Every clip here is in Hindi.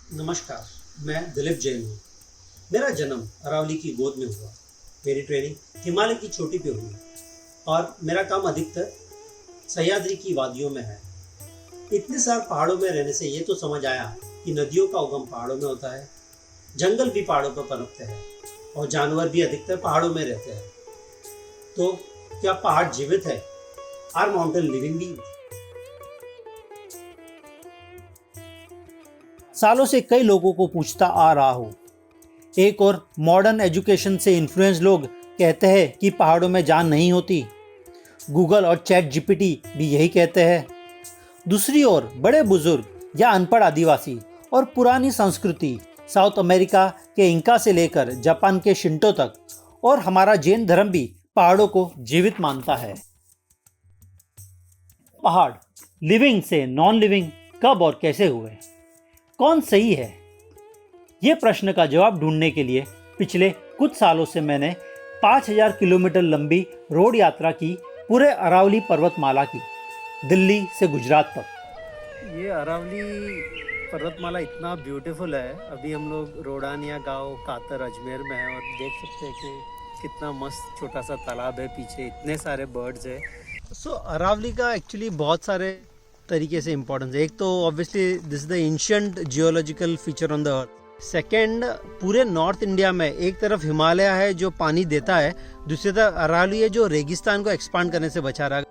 नमस्कार, मैं दिलीप जैन हूँ। मेरा जन्म अरावली की गोद में हुआ। मेरी ट्रेनिंग हिमालय की चोटी पे हुई और मेरा काम अधिकतर सह्याद्री की वादियों में है। इतने सारे पहाड़ों में रहने से ये तो समझ आया कि नदियों का उगम पहाड़ों में होता है, जंगल भी पहाड़ों पर पनपते हैं और जानवर भी अधिकतर पहाड़ों में रहते हैं। तो क्या पहाड़ जीवित है? Are mountain living being? सालों से कई लोगों को पूछता आ रहा हूँ। एक और मॉडर्न एजुकेशन से इन्फ्लुएंस लोग कहते हैं कि पहाड़ों में जान नहीं होती। गूगल और चैट जीपीटी भी यही कहते हैं। दूसरी ओर बड़े बुजुर्ग या अनपढ़ आदिवासी और पुरानी संस्कृति साउथ अमेरिका के इंका से लेकर जापान के शिंटो तक और हमारा जैन धर्म भी पहाड़ों को जीवित मानता है। पहाड़ लिविंग से नॉन लिविंग कब और कैसे हुए? कौन सही है? ये प्रश्न का जवाब ढूंढने के लिए पिछले कुछ सालों से मैंने 5000 किलोमीटर लंबी रोड यात्रा की पूरे अरावली पर्वतमाला की, दिल्ली से गुजरात तक। ये अरावली पर्वतमाला इतना ब्यूटीफुल है। अभी हम लोग रोडानिया गांव कातर अजमेर में हैं और देख सकते हैं कि कितना मस्त छोटा सा तालाब है, पीछे इतने सारे बर्ड्स है। अरावली का एक्चुअली बहुत सारे तरीके से इम्पोर्टेंस है। एक तो obviously this is the ancient geological feature on the earth. Second, पूरे नॉर्थ इंडिया में एक तरफ हिमालय है जो पानी देता है, दूसरी तरफ अरावली है जो रेगिस्तान को एक्सपांड करने से बचा रहा है।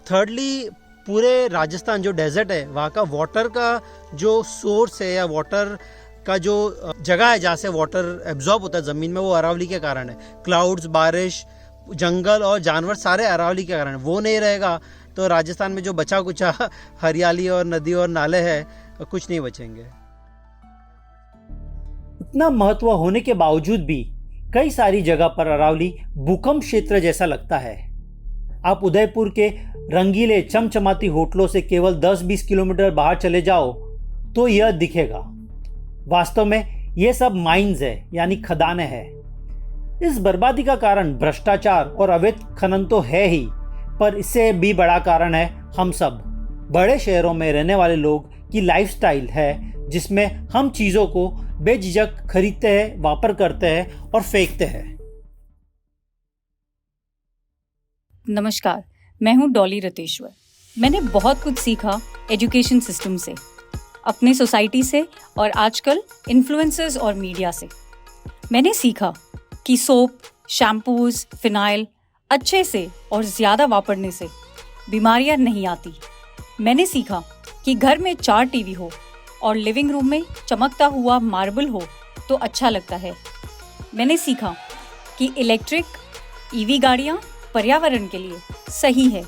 थर्डली, पूरे राजस्थान जो डेजर्ट है वहाँ का वाटर का जो सोर्स है या वाटर का जो जगह है जहाँ से वाटर एब्जॉर्ब होता है ज़मीन में, वो अरावली के कारण है। क्लाउड्स, बारिश, जंगल और जानवर सारे अरावली के कारण। वो नहीं रहेगा तो राजस्थान में जो बचा कुचा हरियाली और नदी और नाले हैं कुछ नहीं बचेंगे। इतना महत्व होने के बावजूद भी कई सारी जगह पर अरावली भूकंप क्षेत्र जैसा लगता है। आप उदयपुर के रंगीले चमचमाती होटलों से केवल 10-20 किलोमीटर बाहर चले जाओ तो यह दिखेगा। वास्तव में यह सब माइंस है, यानी खदानें हैं। इस बर्बादी का कारण भ्रष्टाचार और अवैध खनन तो है ही, पर इससे भी बड़ा कारण है हम सब बड़े शहरों में रहने वाले लोग की लाइफस्टाइल है, जिसमें हम चीज़ों को बेझिझक खरीदते हैं, वापर करते हैं और फेंकते हैं। नमस्कार, मैं हूँ डॉली रतेश्वर। मैंने बहुत कुछ सीखा एजुकेशन सिस्टम से, अपने सोसाइटी से और आजकल इन्फ्लुएंसर्स और मीडिया से। मैंने सीखा कि सोप, शैम्पूज, फिनाइल अच्छे से और ज़्यादा वापरने से बीमारियां नहीं आती। मैंने सीखा कि घर में 4 टीवी हो और लिविंग रूम में चमकता हुआ मार्बल हो तो अच्छा लगता है। मैंने सीखा कि इलेक्ट्रिक ईवी गाड़ियां पर्यावरण के लिए सही है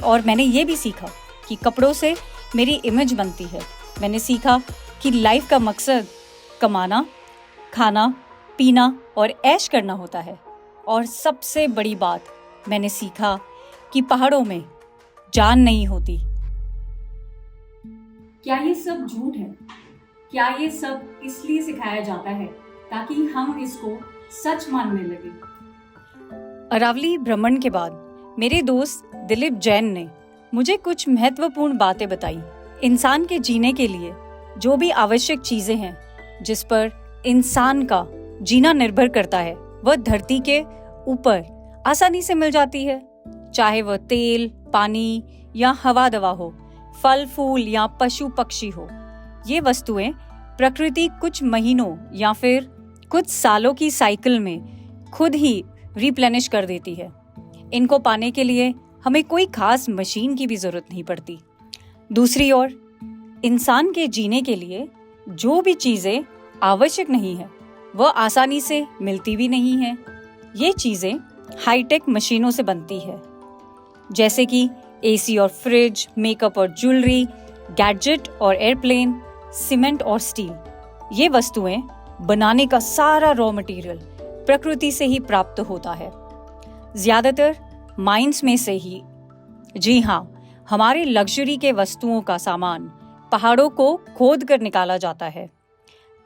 और मैंने ये भी सीखा कि कपड़ों से मेरी इमेज बनती है। मैंने सीखा कि लाइफ का मकसद कमाना, खाना, पीना और ऐश करना होता है। और सबसे बड़ी बात मैंने सीखा कि पहाड़ों में जान नहीं होती। क्या ये सब झूठ है? क्या ये सब इसलिए सिखाया जाता है ताकि हम इसको सच मानने लगे? अरावली भ्रमण के बाद मेरे दोस्त दिलीप जैन ने मुझे कुछ महत्वपूर्ण बातें बताई। इंसान के जीने के लिए जो भी आवश्यक चीजें हैं जिस पर इंसान का जीना निर्भर करता है, वह धरती के ऊपर आसानी से मिल जाती है। चाहे वह तेल, पानी या हवा दवा हो, फल फूल या पशु पक्षी हो। ये वस्तुएं प्रकृति कुछ महीनों या फिर कुछ सालों की साइकिल में खुद ही रिप्लेनिश कर देती है। इनको पाने के लिए हमें कोई खास मशीन की भी जरूरत नहीं पड़ती। दूसरी ओर इंसान के जीने के लिए जो भी चीजें आवश्यक नहीं है वह आसानी से मिलती भी नहीं है। ये चीजें हाईटेक मशीनों से बनती है, जैसे कि एसी और फ्रिज, मेकअप और ज्वेलरी, गैजेट और एयरप्लेन, सीमेंट और स्टील। ये वस्तुएं बनाने का सारा रॉ मटेरियल प्रकृति से ही प्राप्त होता है, ज्यादातर माइंस में से ही। जी हाँ, हमारे लग्जरी के वस्तुओं का सामान पहाड़ों को खोद कर निकाला जाता है।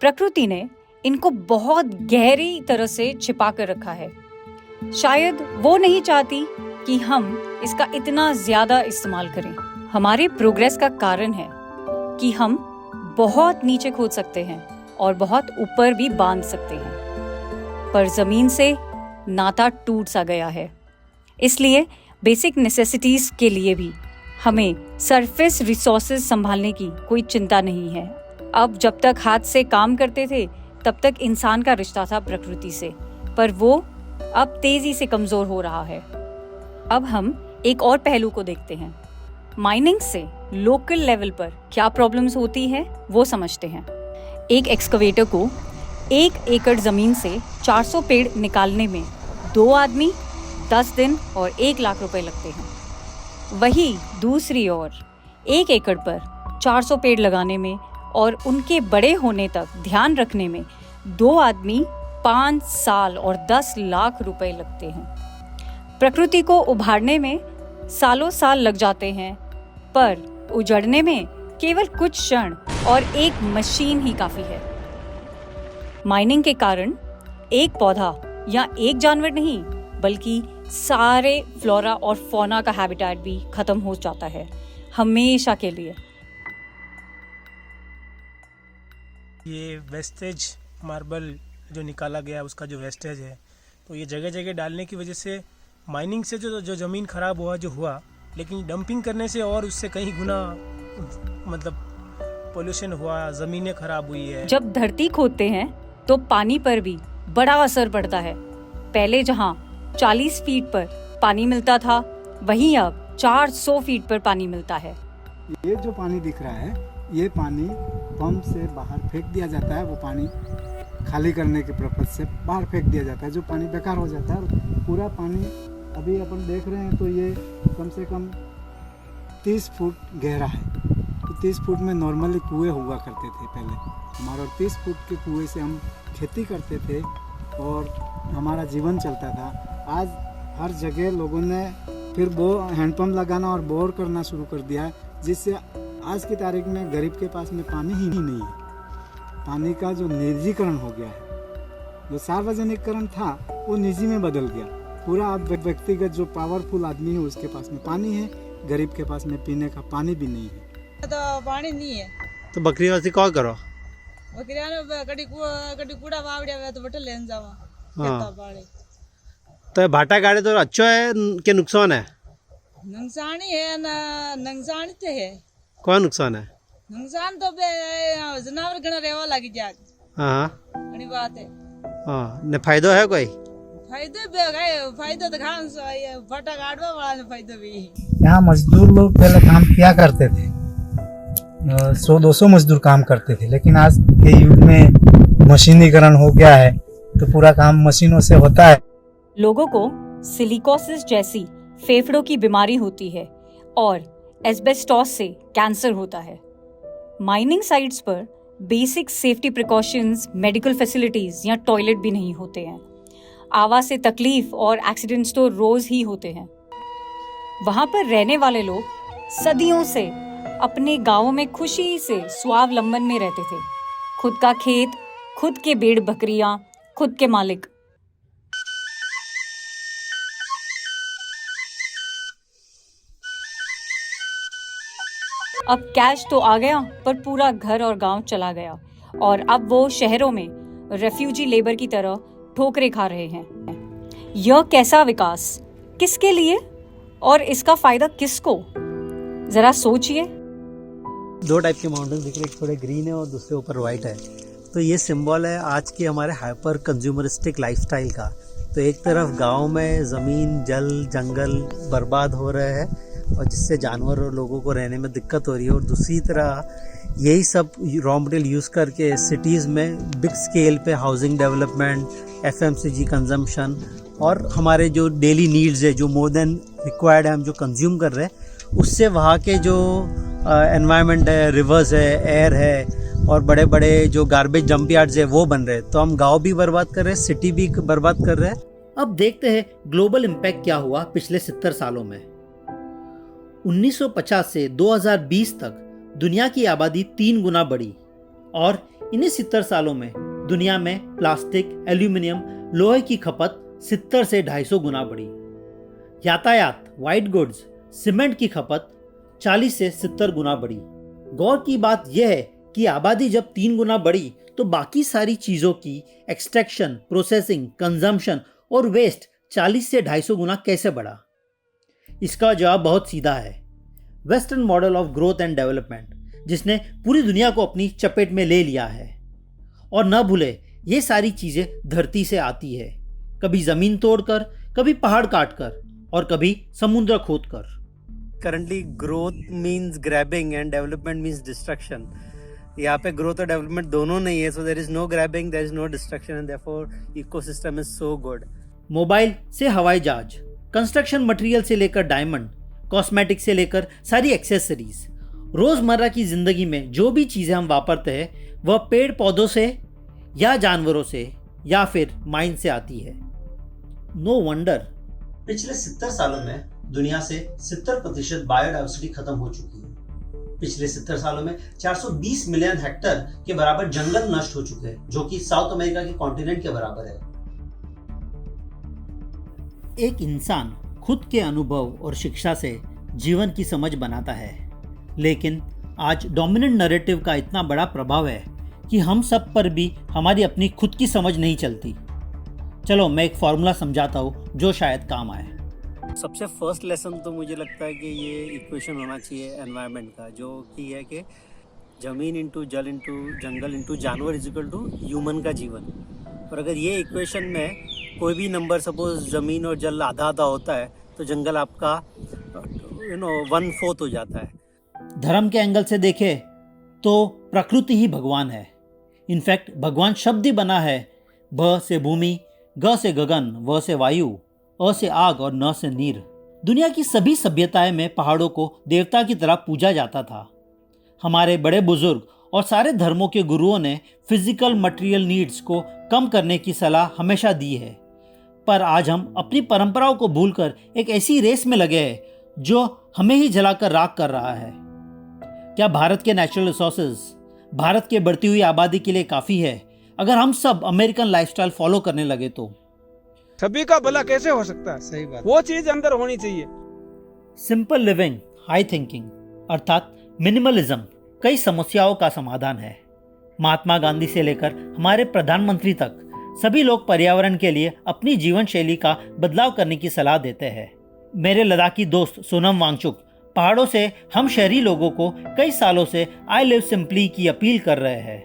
प्रकृति ने इनको बहुत गहरी तरह से छिपा कर रखा है। शायद वो नहीं चाहती कि हम इसका इतना ज्यादा इस्तेमाल करें। हमारे प्रोग्रेस का कारण है कि हम बहुत नीचे खोद सकते हैं और बहुत ऊपर भी बांध सकते हैं, पर जमीन से नाता टूट सा गया है। इसलिए बेसिक नेसेसिटीज के लिए भी हमें सरफेस रिसोर्सेज संभालने की कोई चिंता नहीं है। अब जब तक हाथ से काम करते थे तब तक इंसान का रिश्ता था प्रकृति से, पर वो अब तेजी से कमजोर हो रहा है। अब हम एक और पहलू को देखते हैं। माइनिंग से लोकल लेवल पर क्या प्रॉब्लम्स होती है वो समझते हैं। एक एक्सकवेटर को 1 एकड़ जमीन से 400 पेड़ निकालने में 2 आदमी, 10 दिन और 1 लाख रुपए लगते हैं। वही दूसरी ओर 1 एकड़ पर 400 पेड़ लगाने में और उनके बड़े होने तक ध्यान रखने में 2 आदमी 5 साल और 10 लाख रुपए लगते हैं। प्रकृति को उभारने में सालों साल लग जाते हैं, पर उजड़ने में केवल कुछ क्षण और एक मशीन ही काफी है। माइनिंग के कारण एक पौधा या एक जानवर नहीं, बल्कि सारे फ्लोरा और फौना का हैबिटेट भी खत्म हो जाता है, हमेशा के लिए। ये वेस्टेज मार्बल जो निकाला गया उसका जो वेस्टेज है, तो ये जगह जगह डालने की वजह से माइनिंग से जो ज़मीन ख़राब हुआ, लेकिन डंपिंग करने से और उससे कई गुना मतलब पोल्यूशन हुआ, ज़मीनें ख़राब हुई है। जब धरती खोदते हैं तो पानी पर भी बड़ा असर पड़ता है। पहले जहाँ 40 फीट पर पानी मिलता था, वहीं अब 400 फीट पर पानी मिलता है। ये जो पानी दिख रहा है, ये पानी पंप से बाहर फेंक दिया जाता है। वो पानी खाली करने के पर्पज से बाहर फेंक दिया जाता है, जो पानी बेकार हो जाता है। और पूरा पानी अभी अपन देख रहे हैं तो ये कम से कम 30 फुट गहरा है। तो 30 फुट में नॉर्मली कुएं हुआ करते थे पहले हमारा, और 30 फुट के कुएं से हम खेती करते थे और हमारा जीवन चलता था। आज हर जगह लोगों ने फिर हैंडपम्प लगाना और बोर करना शुरू कर दिया है, जिससे आज की तारीख में गरीब के पास में पानी ही नहीं है। पानी का जो निजीकरण हो गया है, जो सार्वजनिकरण था वो निजी में बदल गया। पूरा अब व्यक्तिगत जो पावरफुल आदमी है उसके पास में पानी है, गरीब के पास में पीने का पानी भी नहीं है। तो पानी नहीं है तो बकरी वासी कॉल करो। बकरियां ने कड़ी कूड़ा वावड़िया तो बटे लेन जावा हाँ। खेता बाड़े। तो भाटा गाड़े तो अच्छो है कि नुकसान है? नुकसानी है ना, नुकसान तो है। कौन नुकसान है? नुकसान तो जनावर घना रेवा लगी जाग। हाँ बड़ी बात है। हाँ, ने फायदो है कोई? फायदा तो खान फटा गाड़वा वाला ने फायदा भी। यहाँ मजदूर लोग पहले काम किया करते थे, 100-200 मजदूर काम करते थे, लेकिन आज के युग में मशीनीकरण हो गया है तो पूरा काम मशीनों से होता है। लोगों को सिलिकोसिस जैसी फेफड़ों की बीमारी होती है और एस्बेस्टोस से कैंसर होता है। माइनिंग साइट्स पर basic safety precautions, medical facilities या टॉयलेट भी नहीं होते हैं। आवाज से तकलीफ और एक्सीडेंट्स तो रोज ही होते हैं। वहां पर रहने वाले लोग सदियों से अपने गांवों में खुशी से स्वावलंबन में रहते थे। खुद का खेत, खुद के भेड़ बकरियां, खुद के मालिक। अब कैश तो आ गया, पर पूरा घर और गांव चला गया और अब वो शहरों में रेफ्यूजी लेबर की तरह ठोकरें खा रहे हैं। यह कैसा विकास, किसके लिए और इसका फायदा किसको? जरा सोचिए। 2 टाइप के माउंटेन दिख रहे, एक थोड़े ग्रीन है और दूसरे ऊपर वाइट है। तो ये सिंबल है आज के हमारे हाइपर कंज्यूमरिस्टिक लाइफस्टाइल का। तो एक तरफ गांव में ज़मीन, जल, जंगल बर्बाद हो रहे हैं और जिससे जानवर और लोगों को रहने में दिक्कत हो रही है, और दूसरी तरह यही सब रॉ मटेरियल यूज़ करके सिटीज़ में बिग स्केल पे हाउसिंग डेवलपमेंट, FMCG कंजम्पशन और हमारे जो डेली नीड्स है, जो मोर देन रिक्वायर्ड है, हम जो कंज्यूम कर रहे हैं, उससे वहाँ के जो एनवायरनमेंट है, रिवर्स है, एयर है और बड़े बड़े जो गार्बेज जंप यार्ड्स है वो बन रहे हैं। तो हम गांव भी बर्बाद कर रहे हैं, सिटी भी बर्बाद कर रहे हैं। अब देखते हैं ग्लोबल इम्पैक्ट क्या हुआ पिछले 70 सालों में। 1950 से 2020 तक दुनिया की आबादी 3 गुना बढ़ी और इन्हीं 70 सालों में दुनिया में प्लास्टिक, एल्यूमिनियम, लोहे की खपत 70 से 250 गुना बढ़ी। यातायात, व्हाइट गुड्स, सीमेंट की खपत 40 से 70 गुना बढ़ी। गौर की बात यह है कि आबादी जब 3 गुना बढ़ी तो बाकी सारी चीज़ों की एक्सट्रैक्शन, प्रोसेसिंग, कंजम्पशन और वेस्ट 40 से 250 गुना कैसे बढ़ा? इसका जवाब बहुत सीधा है, western model of growth and development, जिसने पूरी दुनिया को अपनी चपेट में ले लिया है। और न भूले, ये सारी चीज़ें धरती से आती है, कभी ज़मीन तोड़कर, कभी पहाड़ काटकर और कभी समुद्र खोदकर। Currently growth means grabbing and development means destruction. यहाँ पे ग्रोथ और डेवलपमेंट दोनों नहीं है, so there is no grabbing, there is no destruction and therefore ecosystem is so good. Mobile से हवाई जहाज, कंस्ट्रक्शन मटेरियल से लेकर डायमंड, कॉस्मेटिक से लेकर सारी एक्सेसरीज, रोजमर्रा की जिंदगी में जो भी चीजें हम वापरते हैं वह पेड़ पौधों से या जानवरों से या फिर माइन से आती है। नो वंडर पिछले 70 सालों में दुनिया से 70% बायोडाइवर्सिटी खत्म हो चुकी है। पिछले 70 सालों में 420 मिलियन हेक्टेयर के बराबर जंगल नष्ट हो चुके हैं, जो कि साउथ अमेरिका के कॉन्टिनेंट के बराबर है। एक इंसान खुद के अनुभव और शिक्षा से जीवन की समझ बनाता है, लेकिन आज डोमिनेंट नैरेटिव का इतना बड़ा प्रभाव है कि हम सब पर भी हमारी अपनी खुद की समझ नहीं चलती। चलो मैं एक फॉर्मूला समझाता हूँ जो शायद काम आए। सबसे फर्स्ट लेसन तो मुझे लगता है कि ये इक्वेशन होना चाहिए एनवायरनमेंट का, जो कि है कि ज़मीन इंटू जल इंटू जंगल इंटू जानवर इज इक्वल टू ह्यूमन का जीवन। और अगर ये इक्वेशन में कोई भी नंबर, सपोज ज़मीन और जल आधा आधा होता है, तो जंगल आपका 1/4 हो जाता है। धर्म के एंगल से देखें तो प्रकृति ही भगवान है। इनफैक्ट भगवान शब्द ही बना है, भ से भूमि, ग से गगन, व से वायु, अ से आग और न से नीर। दुनिया की सभी सभ्यताएं में पहाड़ों को देवता की तरह पूजा जाता था। हमारे बड़े बुजुर्ग और सारे धर्मों के गुरुओं ने फिजिकल मटेरियल नीड्स को कम करने की सलाह हमेशा दी है, पर आज हम अपनी परंपराओं को भूलकर एक ऐसी रेस में लगे हैं जो हमें ही जलाकर राख कर रहा है। क्या भारत के नेचुरल रिसोर्सेज भारत के बढ़ती हुई आबादी के लिए काफ़ी है? अगर हम सब अमेरिकन लाइफस्टाइल फॉलो करने लगे तो सभी का भला कैसे हो सकता है? सही बात। वो चीज अंदर होनी चाहिए। सिंपल लिविंग, हाई थिंकिंग अर्थात मिनिमलिज्म कई समस्याओं का समाधान है। महात्मा गांधी से लेकर हमारे प्रधानमंत्री तक सभी लोग पर्यावरण के लिए अपनी जीवन शैली का बदलाव करने की सलाह देते हैं। मेरे लद्दाखी दोस्त सोनम वांगचुक पहाड़ों से हम शहरी लोगों को कई सालों से आई लिव सिंपली की अपील कर रहे हैं।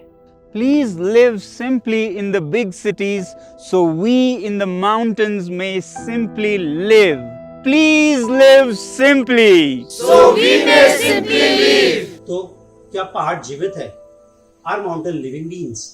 Please live simply in the big cities so we in the mountains may simply live. Please live simply. So we may simply live. तो क्या पहाड़ जीवित है? Are mountain living beings?